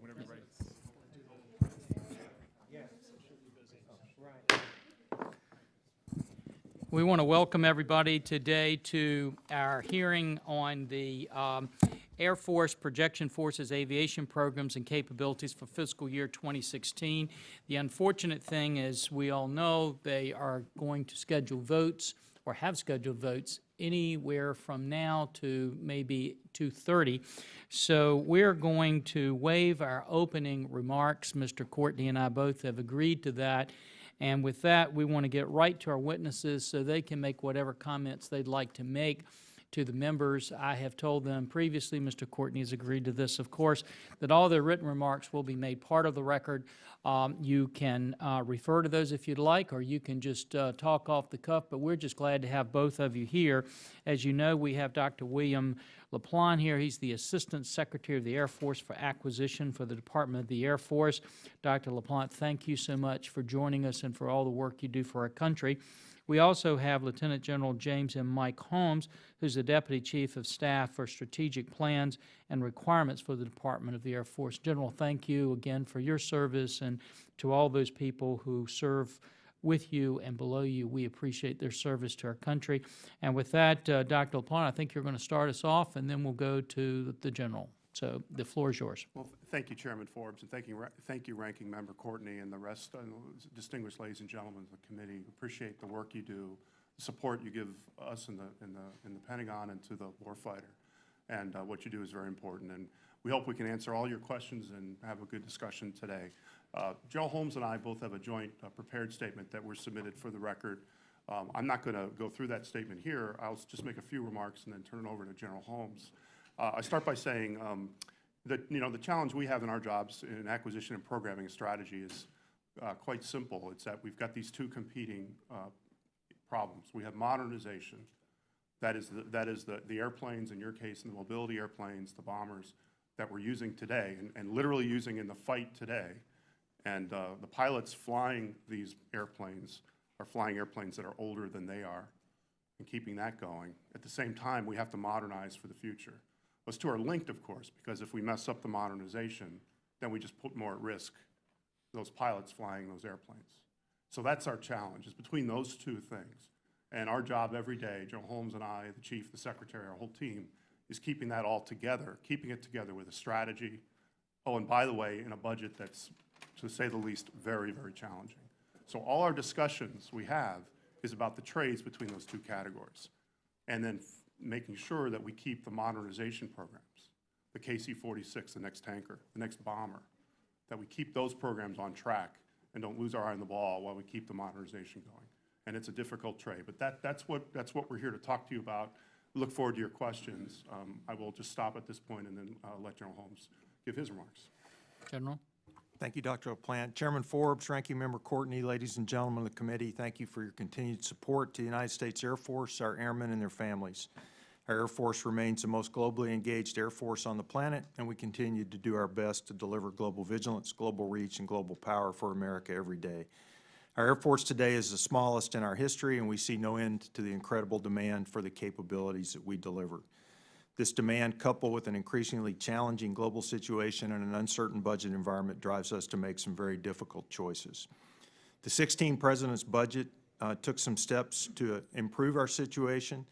whenever you're ready. We want to welcome everybody today to our hearing on the Air Force Projection Forces Aviation Programs and Capabilities for fiscal year 2016. The unfortunate thing is, we all know they are going to schedule votes, or have scheduled votes, anywhere from now to maybe 2:30. So we're going to waive our opening remarks. Mr. Courtney and I both have agreed to that. And with that, we want to get right to our witnesses so they can make whatever comments they'd like to make to the members. I have told them previously, Mr. Courtney has agreed to this, of course, that all their written remarks will be made part of the record. You can refer to those if you'd like, or you can just talk off the cuff, but we're just glad to have both of you here. As you know, we have Dr. William LaPlante here. He's the Assistant Secretary of the Air Force for Acquisition for the Department of the Air Force. Dr. LaPlante, thank you so much for joining us and for all the work you do for our country. We also have Lieutenant General James M. Mike Holmes, who's the Deputy Chief of Staff for Strategic Plans and Requirements for the Department of the Air Force. General, thank you again for your service, and to all those people who serve with you and below you. We appreciate their service to our country. And with that, Dr. LaPlante, I think you're going to start us off, and then we'll go to the General. So the floor is yours. Well, thank you, Chairman Forbes, and thank you, Ranking Member Courtney, and the rest, distinguished ladies and gentlemen of the committee. Appreciate the work you do, the support you give us in the Pentagon and to the warfighter, and what you do is very important. And we hope we can answer all your questions and have a good discussion today. Joe Holmes and I both have a joint prepared statement that were submitted for the record. I'm not going to go through that statement here. I'll just make a few remarks and then turn it over to General Holmes. I start by saying that the challenge we have in our jobs in acquisition and programming and strategy is quite simple. It's that we've got these two competing problems. We have modernization, that is the airplanes, in your case, and the mobility airplanes, the bombers that we're using today and literally using in the fight today. And the pilots flying these airplanes are flying airplanes that are older than they are, and keeping that going. At the same time, we have to modernize for the future. Those two are linked, of course, because if we mess up the modernization, then we just put more at risk those pilots flying those airplanes. So that's our challenge, is between those two things. And our job every day, Joe Holmes and I, the Chief, the Secretary, our whole team, is keeping that all together, keeping it together with a strategy. Oh, and by the way, in a budget that's, to say the least, very, very challenging. So all our discussions we have is about the trades between those two categories. And then making sure that we keep the modernization programs, the KC-46, the next tanker, the next bomber, that we keep those programs on track and don't lose our eye on the ball while we keep the modernization going. And it's a difficult trade, but that's what we're here to talk to you about. Look forward to your questions. I will just stop at this point and then let General Holmes give his remarks. General. Thank you, Dr. LaPlante. Chairman Forbes, Ranking Member Courtney, ladies and gentlemen of the committee, thank you for your continued support to the United States Air Force, our airmen and their families. Our Air Force remains the most globally engaged Air Force on the planet, and we continue to do our best to deliver global vigilance, global reach, and global power for America every day. Our Air Force today is the smallest in our history, and we see no end to the incredible demand for the capabilities that we deliver. This demand, coupled with an increasingly challenging global situation and an uncertain budget environment, drives us to make some very difficult choices. The 2016 President's budget took some steps to improve our situation,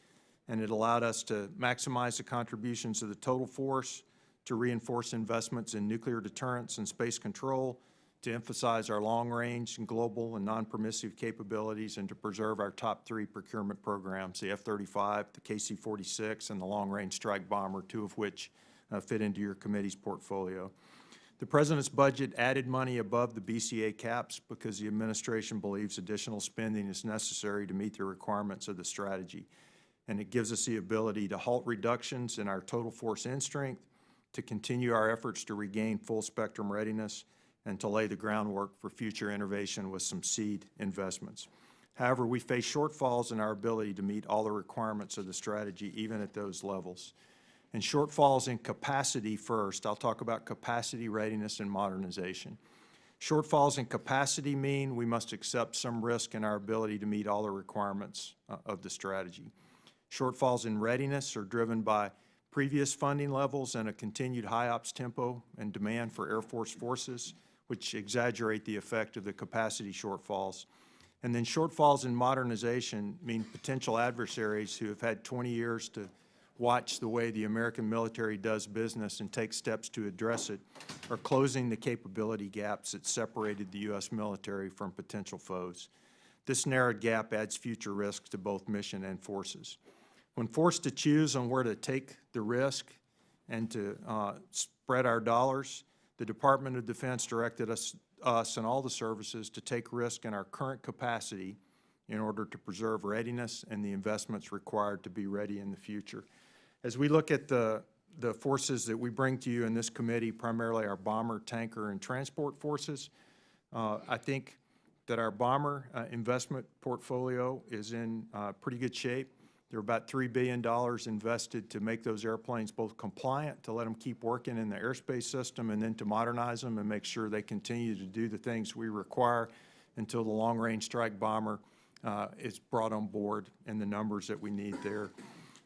and it allowed us to maximize the contributions of the total force, to reinforce investments in nuclear deterrence and space control, to emphasize our long-range and global and non-permissive capabilities, and to preserve our top three procurement programs, the F-35, the KC-46, and the Long-Range Strike Bomber, two of which fit into your committee's portfolio. The President's budget added money above the BCA caps because the administration believes additional spending is necessary to meet the requirements of the strategy. And it gives us the ability to halt reductions in our total force end strength, to continue our efforts to regain full spectrum readiness, and to lay the groundwork for future innovation with some seed investments. However, we face shortfalls in our ability to meet all the requirements of the strategy, even at those levels. And shortfalls in capacity first. I'll talk about capacity, readiness, and modernization. Shortfalls in capacity mean we must accept some risk in our ability to meet all the requirements of the strategy. Shortfalls in readiness are driven by previous funding levels and a continued high ops tempo and demand for Air Force forces, which exaggerate the effect of the capacity shortfalls. And then shortfalls in modernization mean potential adversaries who have had 20 years to watch the way the American military does business and take steps to address it are closing the capability gaps that separated the U.S. military from potential foes. This narrowed gap adds future risks to both mission and forces. When forced to choose on where to take the risk and to spread our dollars, the Department of Defense directed us and all the services to take risk in our current capacity in order to preserve readiness and the investments required to be ready in the future. As we look at the forces that we bring to you in this committee, primarily our bomber, tanker, and transport forces, I think that our bomber investment portfolio is in pretty good shape. There are about $3 billion invested to make those airplanes both compliant, to let them keep working in the airspace system, and then to modernize them and make sure they continue to do the things we require until the long-range strike bomber is brought on board in the numbers that we need there.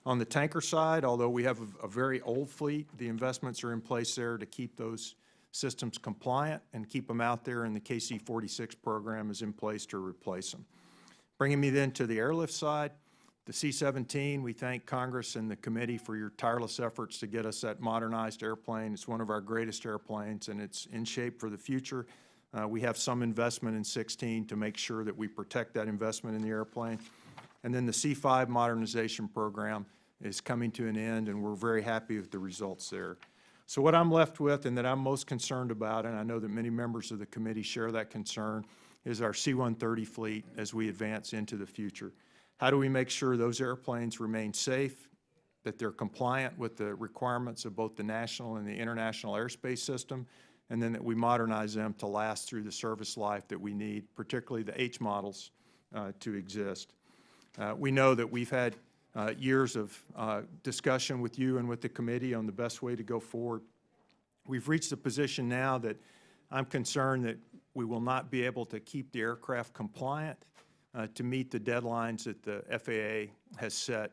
On the tanker side, although we have a very old fleet, the investments are in place there to keep those systems compliant and keep them out there, and the KC-46 program is in place to replace them. Bringing me then to the airlift side, the C-17, we thank Congress and the committee for your tireless efforts to get us that modernized airplane. It's one of our greatest airplanes, and it's in shape for the future. We have some investment in 16 to make sure that we protect that investment in the airplane. And then the C-5 modernization program is coming to an end, and we're very happy with the results there. So what I'm left with and that I'm most concerned about, and I know that many members of the committee share that concern, is our C-130 fleet as we advance into the future. How do we make sure those airplanes remain safe, that they're compliant with the requirements of both the national and the international airspace system, and then that we modernize them to last through the service life that we need, particularly the H models, to exist. We know that we've had years of discussion with you and with the committee on the best way to go forward. We've reached a position now that I'm concerned that we will not be able to keep the aircraft compliant to meet the deadlines that the FAA has set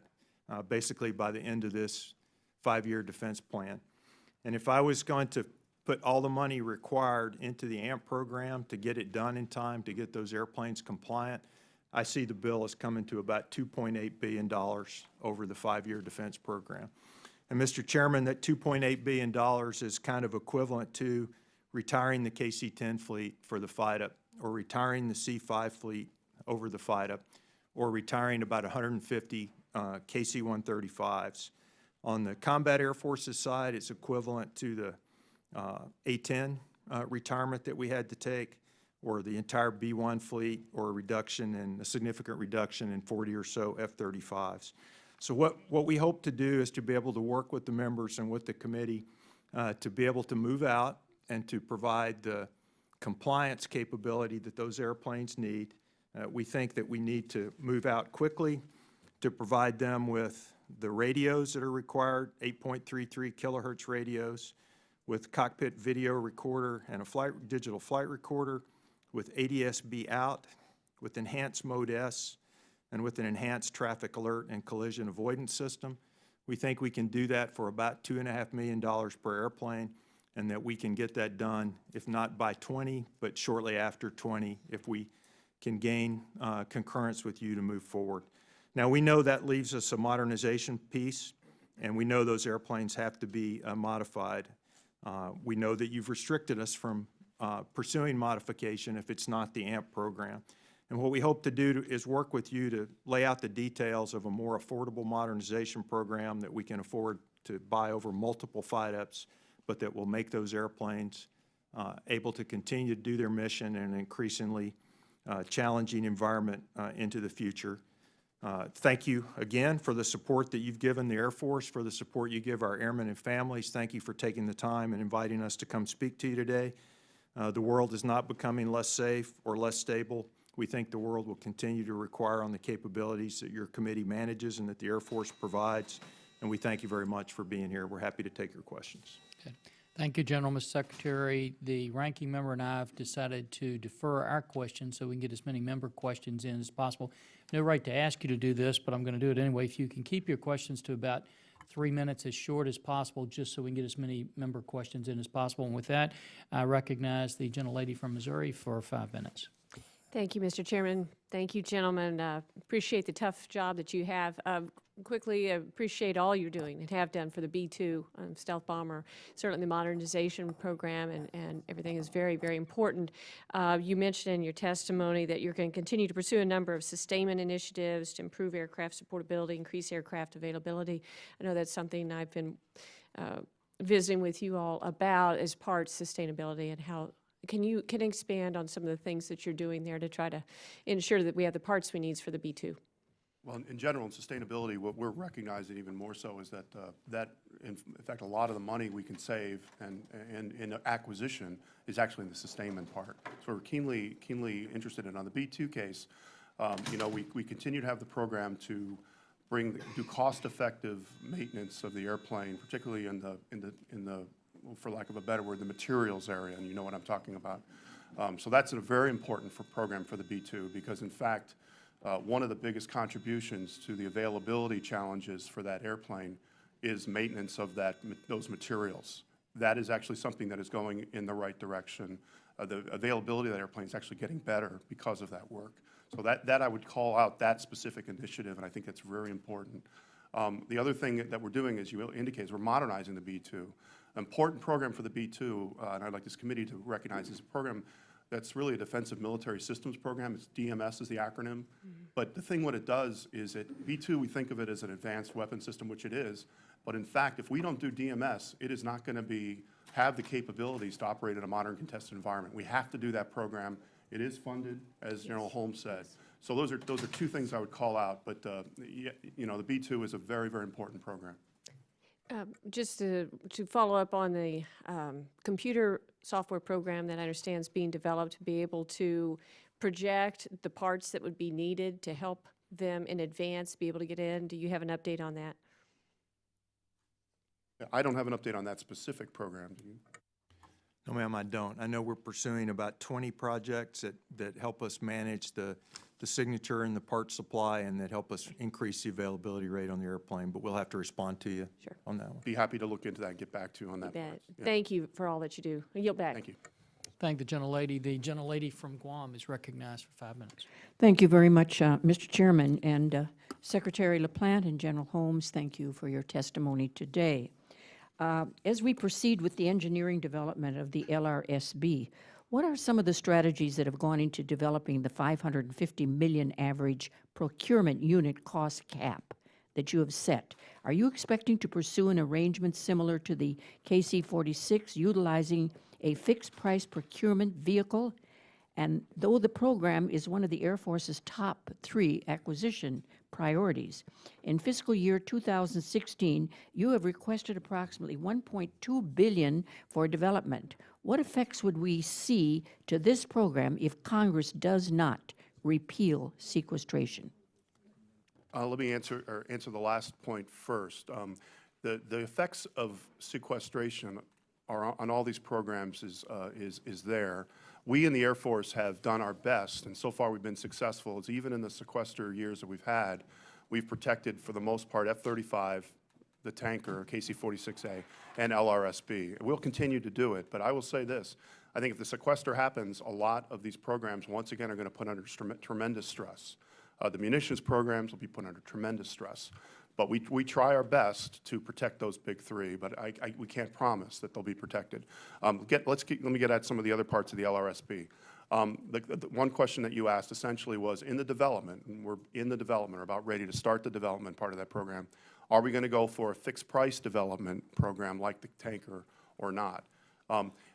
basically by the end of this 5-year defense plan. And if I was going to put all the money required into the AMP program to get it done in time, to get those airplanes compliant, I see the bill as coming to about $2.8 billion over the 5-year defense program. And Mr. Chairman, that $2.8 billion is kind of equivalent to retiring the KC-10 fleet for the FIDA, or retiring the C-5 fleet over the FIDA, or retiring about 150 KC-135s. On the Combat Air Forces side, it's equivalent to the A-10 retirement that we had to take, or the entire B-1 fleet, or a significant reduction in 40 or so F-35s. So what we hope to do is to be able to work with the members and with the committee to be able to move out and to provide the compliance capability that those airplanes need. We think that we need to move out quickly to provide them with the radios that are required, 8.33 kilohertz radios, with cockpit video recorder and a digital flight recorder, with ADS-B out, with enhanced Mode S, and with an enhanced traffic alert and collision avoidance system. We think we can do that for about $2.5 million per airplane, and that we can get that done, if not by 20, but shortly after 20, if we can gain concurrence with you to move forward. Now, we know that leaves us a modernization piece, and we know those airplanes have to be modified. We know that you've restricted us from pursuing modification if it's not the AMP program. And what we hope to do is work with you to lay out the details of a more affordable modernization program that we can afford to buy over multiple FIDEPs, but that will make those airplanes able to continue to do their mission in an increasingly challenging environment into the future. Thank you again for the support that you've given the Air Force, for the support you give our airmen and families. Thank you for taking the time and inviting us to come speak to you today. The world is not becoming less safe or less stable. We think the world will continue to require on the capabilities that your committee manages and that the Air Force provides. And we thank you very much for being here. We're happy to take your questions. Okay. Thank you, General, Mr. Secretary. The ranking member and I have decided to defer our questions so we can get as many member questions in as possible. No right to ask you to do this, but I'm going to do it anyway. If you can keep your questions to about 3 minutes, as short as possible, just so we can get as many member questions in as possible. And with that, I recognize the gentlelady from Missouri for 5 minutes. Thank you, Mr. Chairman. Thank you, gentlemen. Appreciate the tough job that you have. Quickly, appreciate all you're doing and have done for the B-2 stealth bomber. Certainly the modernization program and everything is very, very important. You mentioned in your testimony that you're going to continue to pursue a number of sustainment initiatives to improve aircraft supportability, increase aircraft availability. I know that's something I've been visiting with you all about as part of sustainability and how. Can you expand on some of the things that you're doing there to try to ensure that we have the parts we need for the B-2? Well, in general, in sustainability, what we're recognizing even more so is that, in fact, a lot of the money we can save and in acquisition is actually in the sustainment part. So we're keenly interested in. On the B-2 case, you know, we continue to have the program to do cost-effective maintenance of the airplane, particularly in the for lack of a better word, the materials area, and you know what I'm talking about. So that's a very important program for the B-2 because, in fact, one of the biggest contributions to the availability challenges for that airplane is maintenance of those materials. That is actually something that is going in the right direction. The availability of that airplane is actually getting better because of that work. So that I would call out that specific initiative, and I think that's very important. The other thing that we're doing, as you indicate, is we're modernizing the B-2. An important program for the B-2, and I'd like this committee to recognize, is a program that's really a defensive military systems program. It's DMS is the acronym. But the thing what it does is B-2, we think of it as an advanced weapon system, which it is. But in fact, if we don't do DMS, it is not going to have the capabilities to operate in a modern contested environment. We have to do that program. It is funded, as General Holmes said. So those are two things I would call out. But you know, the B-2 is a very, very important program. Just to follow up on the computer software program that I understand is being developed to be able to project the parts that would be needed to help them in advance be able to get in. Do you have an update on that? I don't have an update on that specific program. Do you? No, ma'am, I don't. I know we're pursuing about 20 projects that help us manage the signature and the part supply and that help us increase the availability rate on the airplane, but we'll have to respond to you on that one. Be happy to look into that and get back to you on that. Yeah. Thank you for all that you do. I yield back. Thank you. Thank the gentlelady. The gentlelady from Guam is recognized for 5 minutes. Thank you very much, Mr. Chairman, and Secretary LaPlante and General Holmes, thank you for your testimony today. As we proceed with the engineering development of the LRSB, what are some of the strategies that have gone into developing the $550 million average procurement unit cost cap that you have set? Are you expecting to pursue an arrangement similar to the KC-46, utilizing a fixed-price procurement vehicle? And though the program is one of the Air Force's top 3 acquisition priorities, in fiscal year 2016, you have requested approximately $1.2 billion for development. What effects would we see to this program if Congress does not repeal sequestration? Let me answer the last point first. The effects of sequestration on all these programs is there. We in the Air Force have done our best, and so far we've been successful. It's even in the sequester years that we've had, we've protected for the most part F-35, the tanker, KC-46A, and LRSB. We'll continue to do it, but I will say this. I think if the sequester happens, a lot of these programs, once again, are going to put under tremendous stress. The munitions programs will be put under tremendous stress. But we try our best to protect those big 3, but we can't promise that they'll be protected. Let me get at some of the other parts of the LRSB. The one question that you asked essentially was, in the development, and we're in the development, or about ready to start the development part of that program, are we going to go for a fixed price development program like the tanker or not?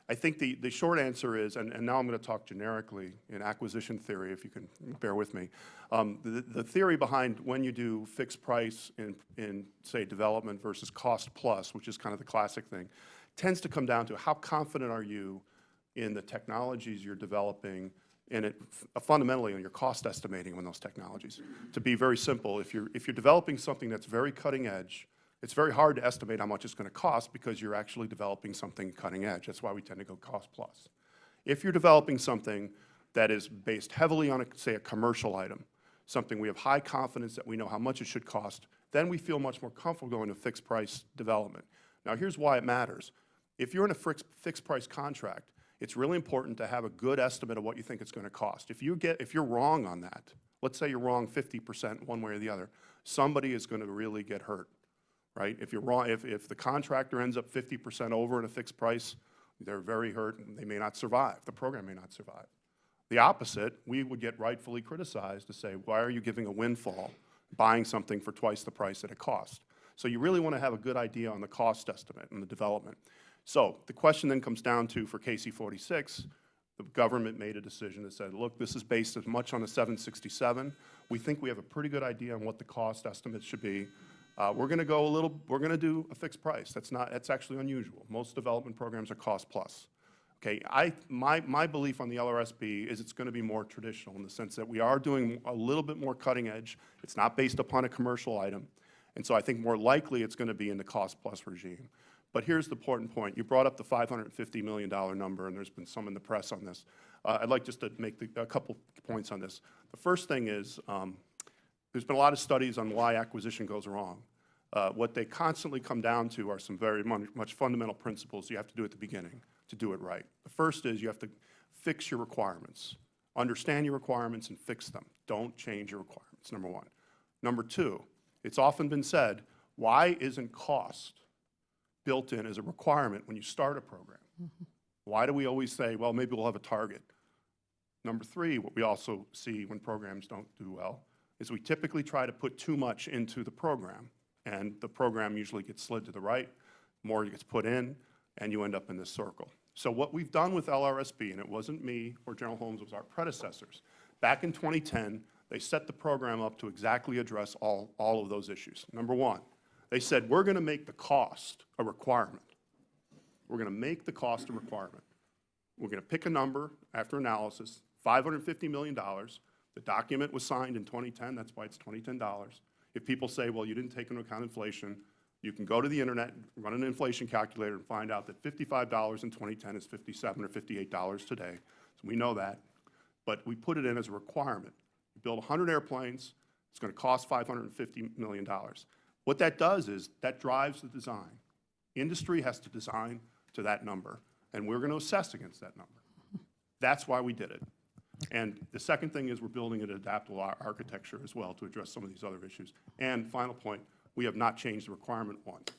I think the short answer is, and now I'm going to talk generically in acquisition theory, if you can bear with me. The theory behind when you do fixed price in say, development versus cost plus, which is kind of the classic thing, tends to come down to how confident are you in the technologies you're developing, and fundamentally on your cost estimating on those technologies. To be very simple, if you're developing something that's very cutting edge, it's very hard to estimate how much it's going to cost because you're actually developing something cutting edge. That's why we tend to go cost plus. If you're developing something that is based heavily on, say, a commercial item, something we have high confidence that we know how much it should cost, then we feel much more comfortable going to fixed price development. Now, here's why it matters. If you're in a fixed price contract, it's really important to have a good estimate of what you think it's going to cost. If you're wrong on that, let's say you're wrong 50% one way or the other, somebody is going to really get hurt, right? If you're wrong, if the contractor ends up 50% over in a fixed price, they're very hurt and they may not survive. The program may not survive. The opposite, we would get rightfully criticized to say, why are you giving a windfall, buying something for twice the price that it cost? So you really want to have a good idea on the cost estimate and the development. So the question then comes down to, for KC-46, the government made a decision that said, look, this is based as much on the 767. We think we have a pretty good idea on what the cost estimates should be. We're going to do a fixed price. That's actually unusual. Most development programs are cost plus. Okay, my belief on the LRSB is it's going to be more traditional in the sense that we are doing a little bit more cutting edge. It's not based upon a commercial item. And so I think more likely it's going to be in the cost plus regime. But here's the important point. You brought up the $550 million number, and there's been some in the press on this. I'd like just to make a couple points on this. The first thing is there's been a lot of studies on why acquisition goes wrong. What they constantly come down to are some very much fundamental principles you have to do at the beginning to do it right. The first is you have to fix your requirements. Understand your requirements and fix them. Don't change your requirements, number one. Number two, it's often been said, why isn't cost built in as a requirement when you start a program? Why do we always say, well, maybe we'll have a target? Number three, what we also see when programs don't do well is we typically try to put too much into the program, and the program usually gets slid to the right, more gets put in, and you end up in this circle. So what we've done with LRSB, and it wasn't me or General Holmes, it was our predecessors, back in 2010, they set the program up to exactly address all of those issues. Number one, they said, we're going to make the cost a requirement. We're going to make the cost a requirement. We're going to pick a number after analysis, $550 million. The document was signed in 2010. That's why it's $2010. If people say, well, you didn't take into account inflation, you can go to the internet, run an inflation calculator, and find out that $55 in 2010 is $57 or $58 today. So we know that. But we put it in as a requirement. You build 100 airplanes, it's going to cost $550 million. What that does is that drives the design. Industry has to design to that number, and we're going to assess against that number. That's why we did it. And the second thing is we're building an adaptable architecture as well to address some of these other issues. And final point, we have not changed the requirement once.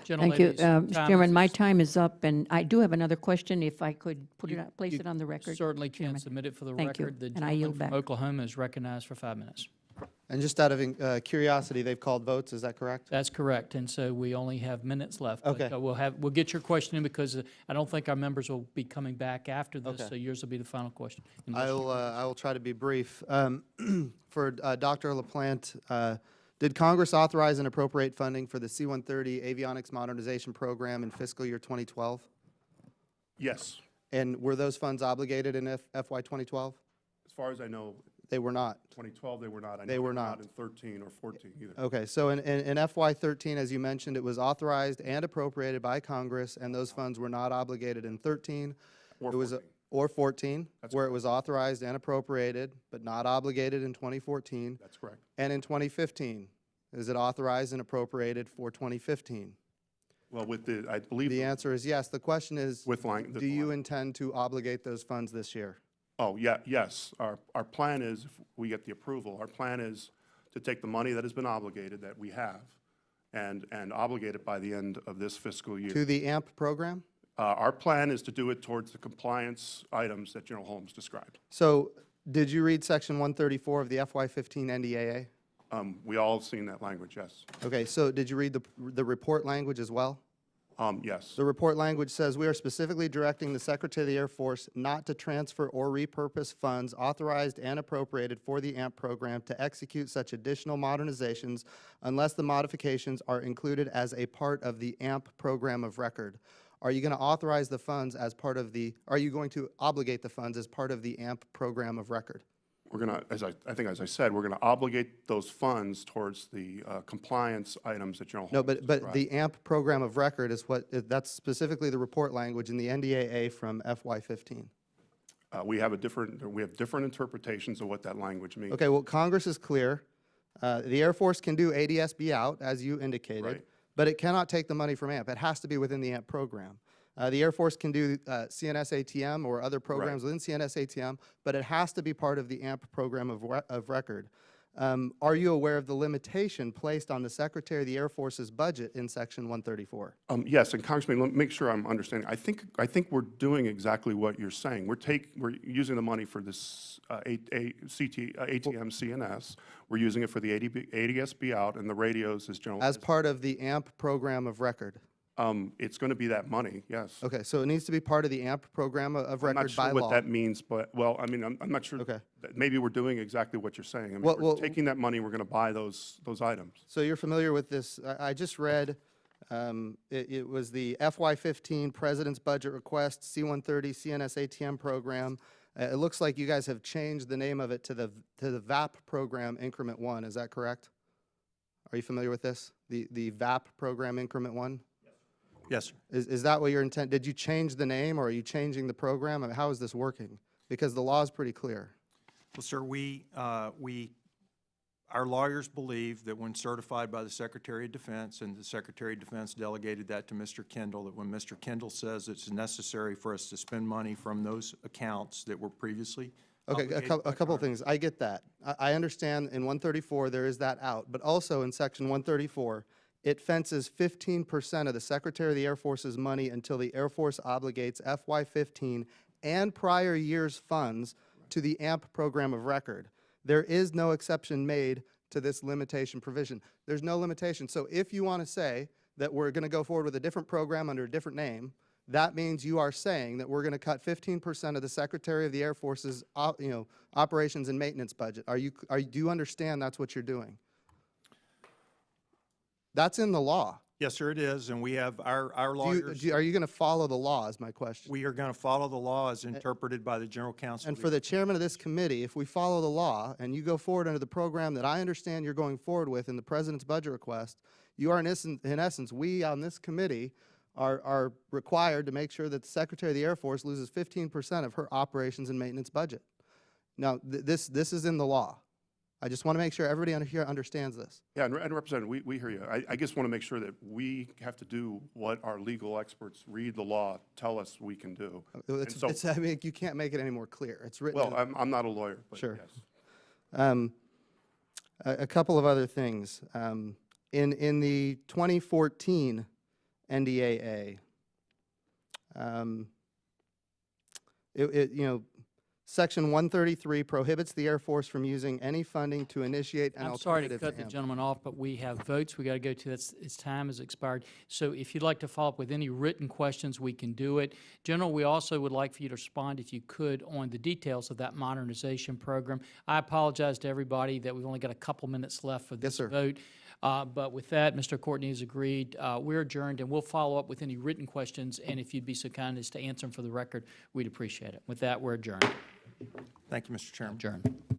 Thank you. Mr. Chairman, my is- time is up, and I do have another question, if I could place it on the record. Certainly can Chairman. submit it for the Thank you, record. The and I yield gentleman from back. Oklahoma is recognized for 5 minutes. And just out of curiosity, they've called votes, is that correct? That's correct, and so we only have minutes left. Okay. But, we'll get your question in because I don't think our members will be coming back after this, Okay. so yours will be the final question. Unless I will try to be brief. For Dr. LaPlante, did Congress authorize and appropriate funding for the C-130 avionics modernization program in fiscal year 2012? Yes, And were those funds obligated in FY 2012? as far as I know, They were not. 2012 they were not. I know They were not. in 13 or 14 either. Okay, so in FY 13, as you mentioned, it was authorized and appropriated by Congress, and those funds were not obligated in 13. Or It was 14. Or 14, That's where it was authorized and appropriated, but not obligated in 2014. That's correct. And in 2015, is it authorized and appropriated for 2015? Well, I believe. The answer is yes. The question is, With line. do you intend to obligate those funds this year? Oh, yeah, yes. Our plan is, if we get the approval, our plan is to take the money that has been obligated, that we have, and obligate it by the end of this fiscal year. To the AMP program? Our plan is to do it towards the compliance items that General Holmes described. So did you read section 134 of the FY15 NDAA? We all have seen that language, yes. Okay, so did you read the report language as well? Yes. The report language says, we are specifically directing the Secretary of the Air Force not to transfer or repurpose funds authorized and appropriated for the AMP program to execute such additional modernizations unless the modifications are included as a part of the AMP program of record. Are you going to authorize the funds as part of are you going to obligate the funds as part of the AMP program of record? We're going to, as I said, we're going to obligate those funds towards the compliance items that General No, Holmes but described. the AMP program of record is that's specifically the report language in the NDAA from FY15. We have different interpretations of what that language means. Okay, well, Congress is clear The Air Force can do ADSB out, as you indicated, Right. but it cannot take the money from AMP. It has to be within the AMP program. The Air Force can do CNS ATM or other programs within CNS ATM, but it has to be part of the AMP program of record. Are you aware of the limitation placed on the Secretary of the Air Force's budget in Section 134? Yes, and Congressman, let me make sure I'm understanding. I think we're doing exactly what you're saying. We're using the money for this ATM CNS. We're using it for the ADSB out and the radios as general. As part of the AMP program of record. It's going to be that money, yes. Okay, so it needs to be part of the AMP program of I'm not record by sure law. what that means, but, well, I mean, I'm not sure. Okay. That maybe we're doing exactly what you're saying. I mean, Well, we're taking that money, we're going to buy those items. So you're familiar with this? I just read, it was the FY15 President's Budget Request, C-130 CNS ATM program. It looks like you guys have changed the name of it to the VAP program Increment 1. Is that correct? Are you familiar with this? The VAP program Increment 1? Yes, sir. Is that what your intent? Did you change the name, or are you changing the program? I mean, how is this working? Because the law is pretty clear. Well, sir, our lawyers believe that when certified by the Secretary of Defense, and the Secretary of Defense delegated that to Mr. Kendall, that when Mr. Kendall says it's necessary for us to spend money from those accounts that were previously Okay, obligated by a couple of Congress. things. I get that. I understand in 134 there is that out, but also in Section 134, it fences 15% of the Secretary of the Air Force's money until the Air Force obligates FY15 and prior year's funds to the AMP program of record. There is no exception made to this limitation provision. There's no limitation. So if you want to say that we're going to go forward with a different program under a different name, that means you are saying that we're going to cut 15% of the Secretary of the Air Force's operations and maintenance budget. Do you understand that's what you're doing? That's in the law. Yes, sir, it is, and we have our lawyers. Are you going to follow the law is my question. We are going to follow the law as interpreted by the General Counsel. And for the chairman of this committee, if we follow the law and you go forward under the program that I understand you're going forward with in the president's budget request, you are in essence, we on this committee are required to make sure that the Secretary of the Air Force loses 15% of her operations and maintenance budget. Now, this is in the law. I just want to make sure everybody here understands this. Yeah, and Representative, we hear you. I just want to make sure that we have to do what our legal experts read the law, tell us we can do. I mean, you can't make it any more clear. It's written. Well, I'm not a lawyer, but Sure. yes. A couple of other things. In the 2014 NDAA, Section 133 prohibits the Air Force from using any funding to initiate an I'm sorry to alternative cut the AMP. gentleman off, but we have votes we got to go to. Its time has expired. So if you'd like to follow up with any written questions, we can do it. General, we also would like for you to respond, if you could, on the details of that modernization program. I apologize to everybody that we've only got a couple minutes left for this sir. vote. But with that, Mr. Courtney has agreed. We're adjourned, and we'll follow up with any written questions, and if you'd be so kind as to answer them for the record, we'd appreciate it. With that, we're adjourned. Thank you, Mr. Chairman. Adjourned.